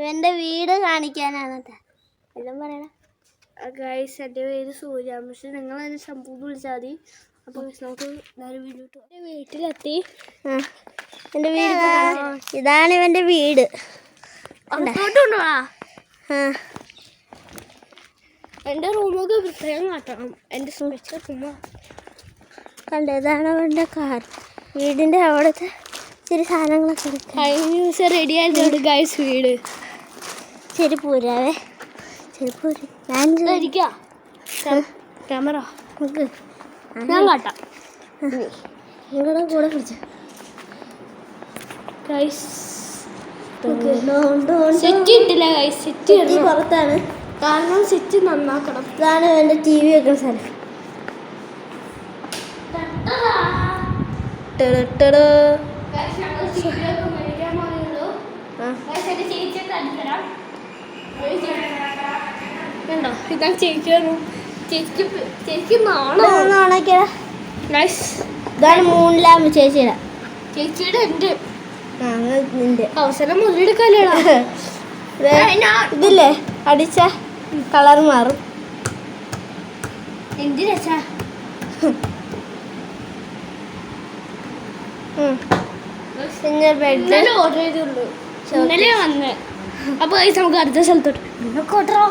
ഇവന്റെ വീട് കാണിക്കാനാണ് എല്ലാം പറയണ. ഗൈസ് എൻ്റെ പേര് സൂര്യ. പക്ഷെ നിങ്ങൾ എന്നെ ശംഭു വിളിച്ചാൽ മതി. അപ്പോൾ നമുക്ക് വീട്ടിലെത്തി. എൻ്റെ വീട് ഇതാണ് ഇവന്റെ വീട്. എൻ്റെ റൂമൊക്കെ പ്രത്യേകം കാട്ടണം. എൻ്റെ സ്പെഷ്യൽ റൂമ കണ്ട. ഇതാണ് അവൻ്റെ കാർ. വീടിൻ്റെ അവിടുത്തെ ഇച്ചിരി സാധനങ്ങളൊക്കെ കഴിഞ്ഞ ദിവസം റെഡി ആയതുകൊണ്ട് ഗൈസ് വീട്. ചെരുപ്പൂരാവേ ചെരുപ്പൂര്. ഞാൻ ക്യാമറ ഞാൻ കാട്ടാം. നിങ്ങളുടെ കൂടെ പിടിച്ചു. സെറ്റ് ഇട്ടില്ല ഗൈസ്. സെറ്റ് പുറത്താണ്. കാരണം സെറ്റ് നന്നാക്കണം. ഇതാണ് എൻ്റെ ടി വി വെക്കുന്ന സ്ഥലം. ഇതാണ് ചേച്ചിയുടെ ചേച്ചിക്ക് ഇതാണ് മൂന്നിലാമ്പ് ചേച്ചിയുടെ. ചേച്ചിയുടെ എൻ്റെ നിന്റെ അവസരം മുതലെടുക്കാല്ലേടാ. ഇതില്ലേ അടിച്ച കളർ മാറും. എന്തിനാ പിന്നെ ബെഡ് ഓർഡർ ചെയ്തുള്ളൂ. ഇന്നലെ വന്ന്. അപ്പോൾ നമുക്ക് അടുത്ത സ്ഥലത്തോട്ട് ഓർഡറോ.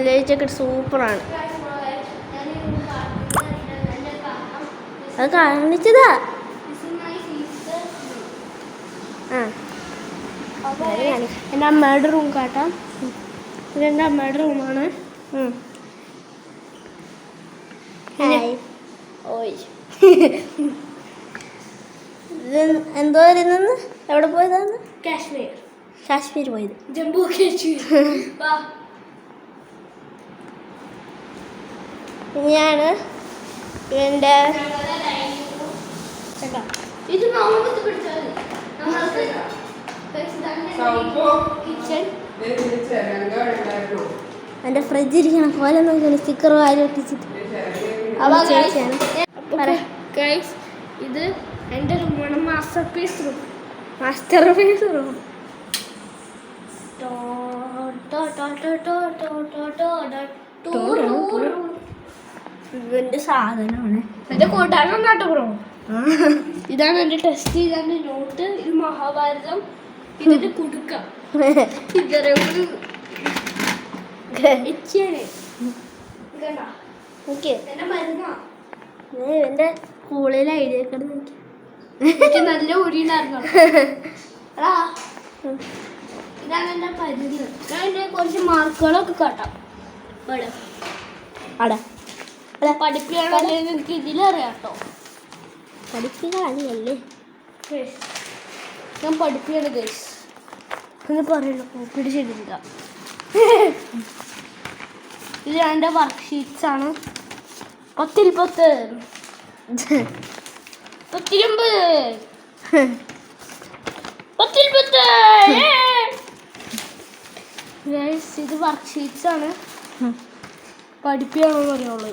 ലേച്ചൊക്കെ സൂപ്പറാണ്. അത് കാണിച്ചതാ. എൻ്റെ അമ്മയുടെ റൂം കാട്ടാം. ഇതെൻ്റെ അമ്മയുടെ റൂമാണ്. എന്തോ ഇരുന്ന് എവിടെ പോയതാണ്? കാശ്മീർ പോയത്. ജമ്മു കാശ്മീർ. ഇനിയാണ് ഇവൻ്റെ ഇത് കിച്ചൺ. എൻ്റെ ഫ്രിഡ്ജ് ഇരിക്കണ പോലെ നോക്കണം. സ്റ്റിക്കർ വാരി ഒട്ടിച്ചിട്ട്. ഇത് എൻ്റെ റൂമാണ്. Masterpiece room. ഇവൻ്റെ സാധനമാണ്. എൻ്റെ കൂട്ടുകാരൻ നാട്ടുപുറം. ഇതാണ് എൻ്റെ ടെസ്റ്റ്. ഇതാണ് നോട്ട്. ഇത് മഹാഭാരതം. ഇതിന്റെ കുടുക്ക. എന്റെ സ്കൂളിൽ ഐഡിയ ഒക്കെ നല്ല ഊരിണ്ടായിരുന്നു. ഇതാണ് എന്റെ പരിധി. ഞാൻ എന്റെ കുറച്ച് മാർക്കുകളൊക്കെ കാട്ടാം. പഠിപ്പിക്കാണല്ലേ എനിക്ക് ഇതിലറിയാം കേട്ടോ. പഠിപ്പിക്കാണല്ലേ ഞാൻ പഠിപ്പിക്കാണ് ഗൈസ് എന്ന് പറയുള്ളൂ. പിടിച്ചിട്ടില്ല. ഇത് എൻ്റെ വർക്ക്ഷീറ്റ്സ് ആണ്. 10 ൽ 10 10 ൽ 10 ഗൈസ് ഇത് വർക്ക്ഷീറ്റ്സ് ആണ്. പഠിപ്പിക്കാണെന്ന് പറയുള്ളൂ.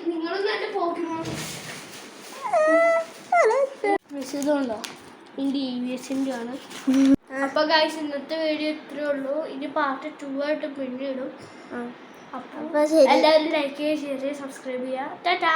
നിങ്ങളൊന്നും എൻ്റെ പോക്കിമോൺ ഇതുണ്ടോ? ഇതിൻ്റെ EVSൻ്റെ ആണ്. അപ്പോൾ ഗൈസ് ഇന്നത്തെ വീഡിയോ ഇത്രയേ ഉള്ളൂ. ഇനി പാർട്ട് 2 ആയിട്ട് പിന്നെ ഇടും. അപ്പോൾ എല്ലാവരും ലൈക്ക് ചെയ്യുക, ഷെയർ ചെയ്യുക, സബ്സ്ക്രൈബ് ചെയ്യുക. ടാറ്റാ.